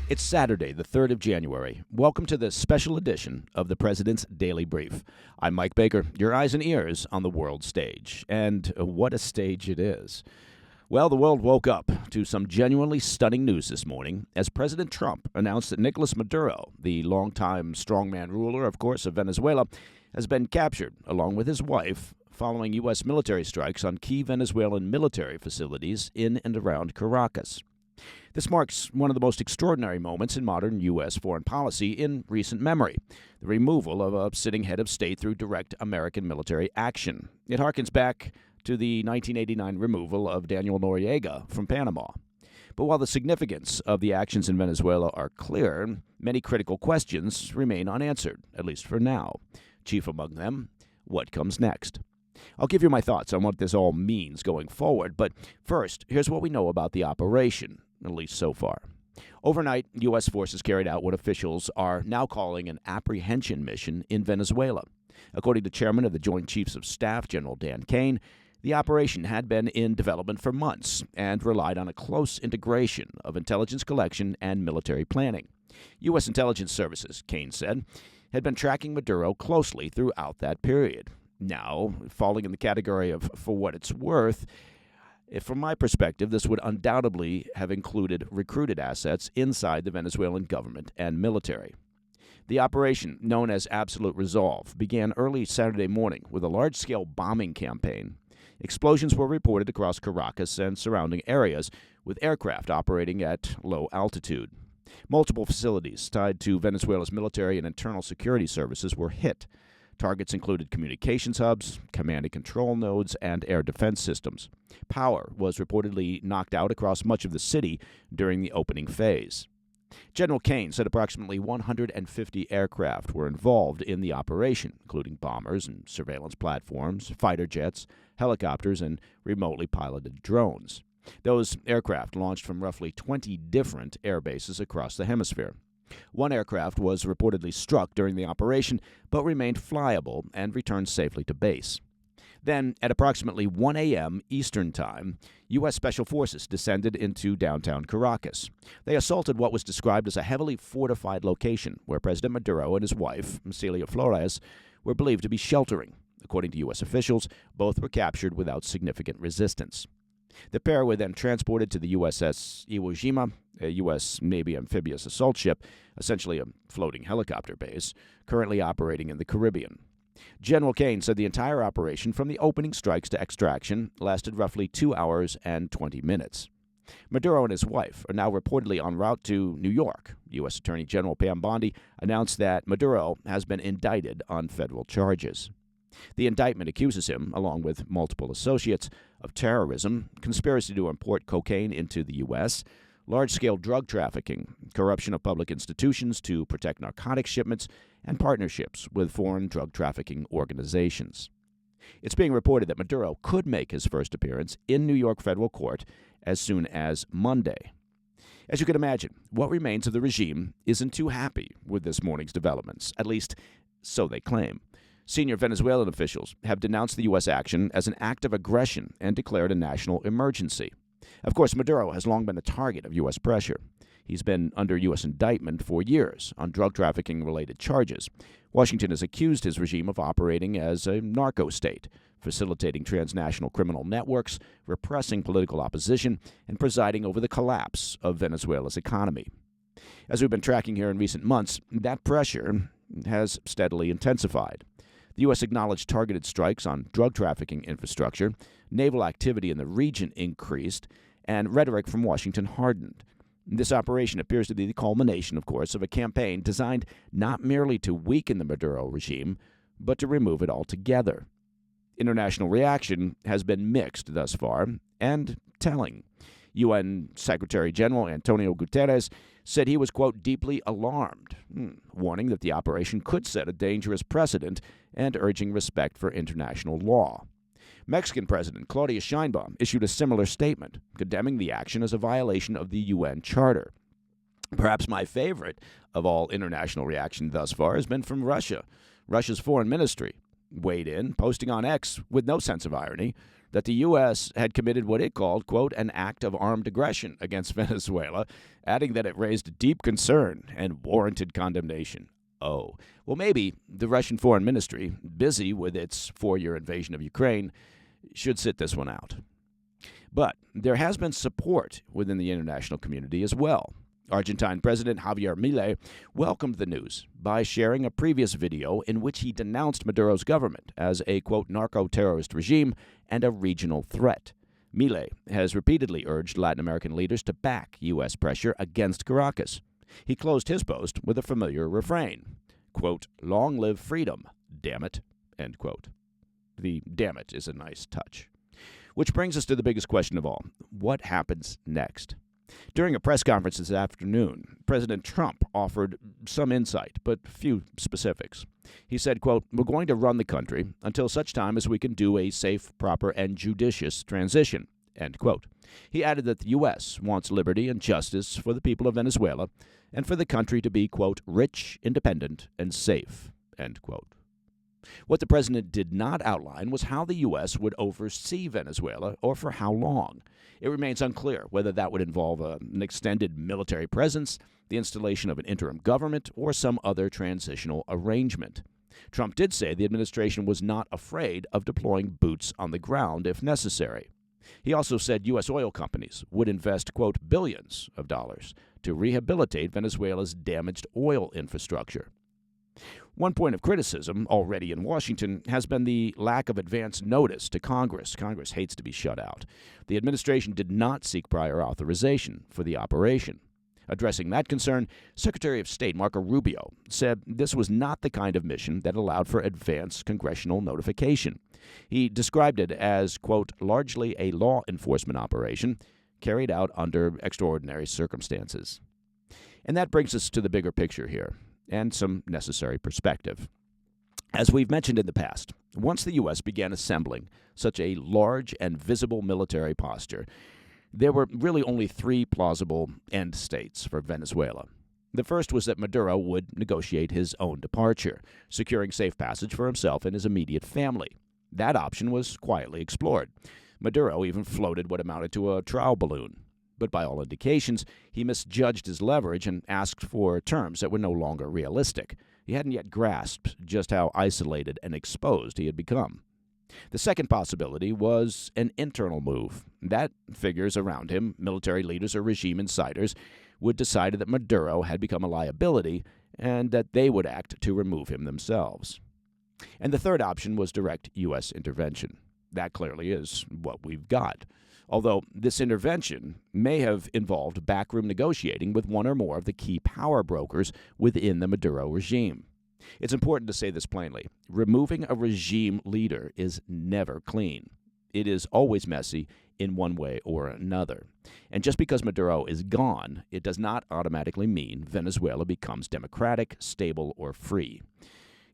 It's Saturday, the 3rd of January. Welcome to this special edition of the President's Daily Brief. I'm Mike Baker, your eyes and ears on the world stage. And what a stage it is. Well, the world woke up to some genuinely stunning news this morning as President Trump announced that Nicolás Maduro, the longtime strongman ruler, of course, of Venezuela, has been captured, along with his wife, following U.S. military strikes on key Venezuelan military facilities in and around Caracas. This marks one of the most extraordinary moments in modern U.S. foreign policy in recent memory, the removal of a sitting head of state through direct American military action. It harkens back to the 1989 removal of Daniel Noriega from Panama. But while the significance of the actions in Venezuela are clear, many critical questions remain unanswered, at least for now. Chief among them, what comes next? I'll give you my thoughts on what this all means going forward, but first, here's what we know about the operation, at least so far. Overnight, U.S. forces carried out what officials are now calling an apprehension mission in Venezuela. According to Chairman of the Joint Chiefs of Staff, General Dan Kane, the operation had been in development for months and relied on a close integration of intelligence collection and military planning. U.S. intelligence services, Kane said, had been tracking Maduro closely throughout that period. Now, falling in the category of for what it's worth, from my perspective, this would undoubtedly have included recruited assets inside the Venezuelan government and military. The operation, known as Absolute Resolve, began early Saturday morning with a large-scale bombing campaign. Explosions were reported across Caracas and surrounding areas, with aircraft operating at low altitude. Multiple facilities tied to Venezuela's military and internal security services were hit. Targets included communications hubs, command and control nodes, and air defense systems. Power was reportedly knocked out across much of the city during the opening phase. General Kane said approximately 150 aircraft were involved in the operation, including bombers and surveillance platforms, fighter jets, helicopters, and remotely piloted drones. Those aircraft launched from roughly 20 different air bases across the hemisphere. One aircraft was reportedly struck during the operation, but remained flyable and returned safely to base. Then, at approximately 1 a.m. Eastern Time, U.S. Special Forces descended into downtown Caracas. They assaulted what was described as a heavily fortified location where President Maduro and his wife, Celia Flores, were believed to be sheltering. According to U.S. officials, both were captured without significant resistance. The pair were then transported to the USS Iwo Jima, a U.S. Navy amphibious assault ship, essentially a floating helicopter base, currently operating in the Caribbean. General Kane said the entire operation, from the opening strikes to extraction, lasted roughly 2 hours and 20 minutes. Maduro and his wife are now reportedly en route to New York. U.S. Attorney General Pam Bondi announced that Maduro has been indicted on federal charges. The indictment accuses him, along with multiple associates, of terrorism, conspiracy to import cocaine into the U.S., large-scale drug trafficking, corruption of public institutions to protect narcotics shipments, and partnerships with foreign drug trafficking organizations. It's being reported that Maduro could make his first appearance in New York federal court as soon as Monday. As you can imagine, what remains of the regime isn't too happy with this morning's developments, at least so they claim. Senior Venezuelan officials have denounced the U.S. action as an act of aggression and declared a national emergency. Of course, Maduro has long been a target of U.S. pressure. He's been under U.S. indictment for years on drug trafficking-related charges. Washington has accused his regime of operating as a narco-state, facilitating transnational criminal networks, repressing political opposition, and presiding over the collapse of Venezuela's economy. As we've been tracking here in recent months, that pressure has steadily intensified. The U.S. acknowledged targeted strikes on drug trafficking infrastructure, naval activity in the region increased, and rhetoric from Washington hardened. This operation appears to be the culmination, of course, of a campaign designed not merely to weaken the Maduro regime, but to remove it altogether. International reaction has been mixed thus far, and telling. UN Secretary General Antonio Guterres said he was, quote, deeply alarmed, warning that the operation could set a dangerous precedent and urging respect for international law. Mexican President Claudia Sheinbaum issued a similar statement, condemning the action as a violation of the UN Charter. Perhaps my favorite of all international reaction thus far has been from Russia. Russia's foreign ministry weighed in, posting on X with no sense of irony that the U.S. had committed what it called, quote, an act of armed aggression against Venezuela, adding that it raised deep concern and warranted condemnation. Oh, well, maybe the Russian Foreign Ministry, busy with its 4-year invasion of Ukraine, should sit this one out. But there has been support within the international community as well. Argentine President Javier Milei welcomed the news by sharing a previous video in which he denounced Maduro's government as a, quote, narco-terrorist regime and a regional threat. Milei has repeatedly urged Latin American leaders to back U.S. pressure against Caracas. He closed his post with a familiar refrain, quote, long live freedom, damn it, end quote. The damn it is a nice touch. Which brings us to the biggest question of all. What happens next? During a press conference this afternoon, President Trump offered some insight, but few specifics. He said, quote, we're going to run the country until such time as we can do a safe, proper, and judicious transition, end quote. He added that the U.S. wants liberty and justice for the people of Venezuela and for the country to be, quote, rich, independent, and safe, end quote. What the president did not outline was how the U.S. would oversee Venezuela or for how long. It remains unclear whether that would involve an extended military presence, the installation of an interim government, or some other transitional arrangement. Trump did say the administration was not afraid of deploying boots on the ground if necessary. He also said U.S. oil companies would invest, quote, billions of dollars to rehabilitate Venezuela's damaged oil infrastructure. One point of criticism already in Washington has been the lack of advance notice to Congress. Congress hates to be shut out. The administration did not seek prior authorization for the operation. Addressing that concern, Secretary of State Marco Rubio said this was not the kind of mission that allowed for advance congressional notification. He described it as, quote, largely a law enforcement operation carried out under extraordinary circumstances. And that brings us to the bigger picture here, and some necessary perspective. As we've mentioned in the past, once the U.S. began assembling such a large and visible military posture, there were really only 3 plausible end states for Venezuela. The first was that Maduro would negotiate his own departure, securing safe passage for himself and his immediate family. That option was quietly explored. Maduro even floated what amounted to a trial balloon. But by all indications, he misjudged his leverage and asked for terms that were no longer realistic. He hadn't yet grasped just how isolated and exposed he had become. The second possibility was an internal move. That figures around him, military leaders or regime insiders, would decide that Maduro had become a liability and that they would act to remove him themselves. And the third option was direct U.S. intervention. That clearly is what we've got. Although this intervention may have involved backroom negotiating with one or more of the key power brokers within the Maduro regime. It's important to say this plainly. Removing a regime leader is never clean. It is always messy in one way or another. And just because Maduro is gone, it does not automatically mean Venezuela becomes democratic, stable, or free.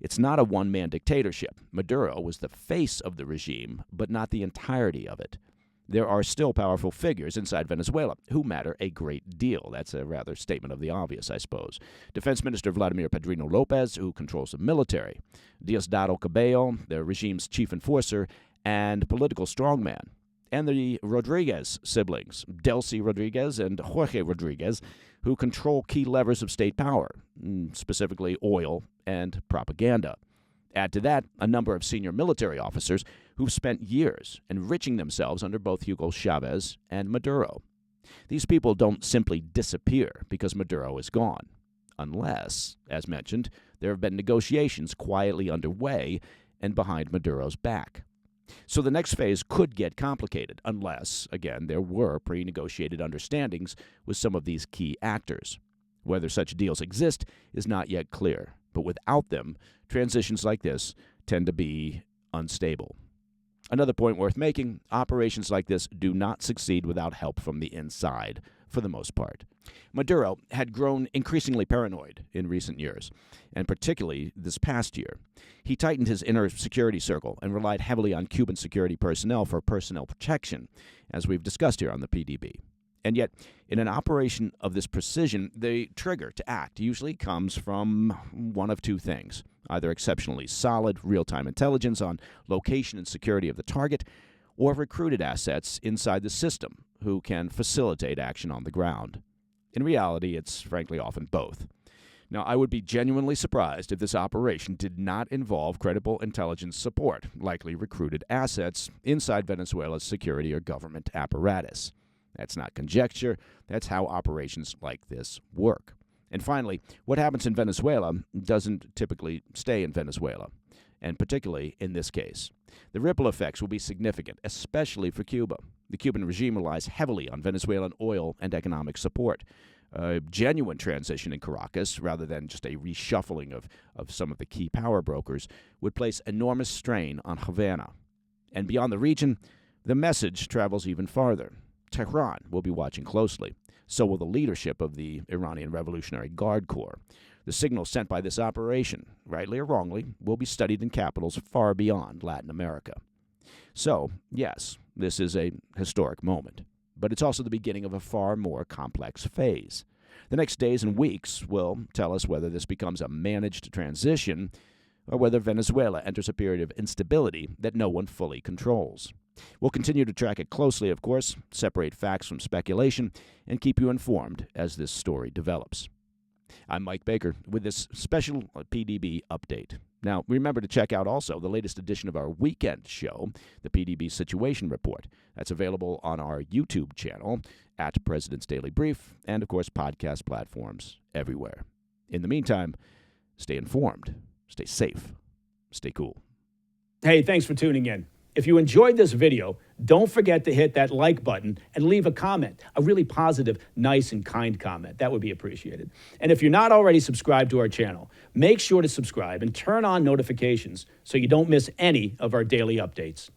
It's not a one-man dictatorship. Maduro was the face of the regime, but not the entirety of it. There are still powerful figures inside Venezuela who matter a great deal. That's a rather statement of the obvious, I suppose. Defense Minister Vladimir Padrino Lopez, who controls the military. Diosdado Cabello, the regime's chief enforcer and political strongman. And the Rodriguez siblings, Delcy Rodriguez and Jorge Rodriguez, who control key levers of state power, specifically oil and propaganda. Add to that a number of senior military officers who've spent years enriching themselves under both Hugo Chavez and Maduro. These people don't simply disappear because Maduro is gone, unless, as mentioned, there have been negotiations quietly underway and behind Maduro's back. So the next phase could get complicated unless, again, there were pre-negotiated understandings with some of these key actors. Whether such deals exist is not yet clear, but without them, transitions like this tend to be unstable. Another point worth making, operations like this do not succeed without help from the inside, for the most part. Maduro had grown increasingly paranoid in recent years, and particularly this past year. He tightened his inner security circle and relied heavily on Cuban security personnel for personnel protection, as we've discussed here on the PDB. And yet, in an operation of this precision, the trigger to act usually comes from one of 2 things. either exceptionally solid real-time intelligence on location and security of the target, or recruited assets inside the system who can facilitate action on the ground. In reality, it's frankly often both. Now, I would be genuinely surprised if this operation did not involve credible intelligence support, likely recruited assets, inside Venezuela's security or government apparatus. That's not conjecture. That's how operations like this work. And finally, what happens in Venezuela doesn't typically stay in Venezuela, and particularly in this case. The ripple effects will be significant, especially for Cuba. The Cuban regime relies heavily on Venezuelan oil and economic support. A genuine transition in Caracas, rather than just a reshuffling of some of the key power brokers, would place enormous strain on Havana. And beyond the region, the message travels even farther. Tehran will be watching closely. So will the leadership of the Iranian Revolutionary Guard Corps. The signal sent by this operation, rightly or wrongly, will be studied in capitals far beyond Latin America. So, yes, this is a historic moment, but it's also the beginning of a far more complex phase. The next days and weeks will tell us whether this becomes a managed transition or whether Venezuela enters a period of instability that no one fully controls. We'll continue to track it closely, of course, separate facts from speculation, and keep you informed as this story develops. I'm Mike Baker with this special PDB update. Now, remember to check out also the latest edition of our weekend show, the PDB Situation Report. That's available on our YouTube channel at President's Daily Brief and, of course, podcast platforms everywhere. In the meantime, stay informed, stay safe, stay cool. Hey, thanks for tuning in. If you enjoyed this video, don't forget to hit that like button and leave a comment, a really positive, nice, and kind comment. That would be appreciated. And if you're not already subscribed to our channel, make sure to subscribe and turn on notifications so you don't miss any of our daily updates.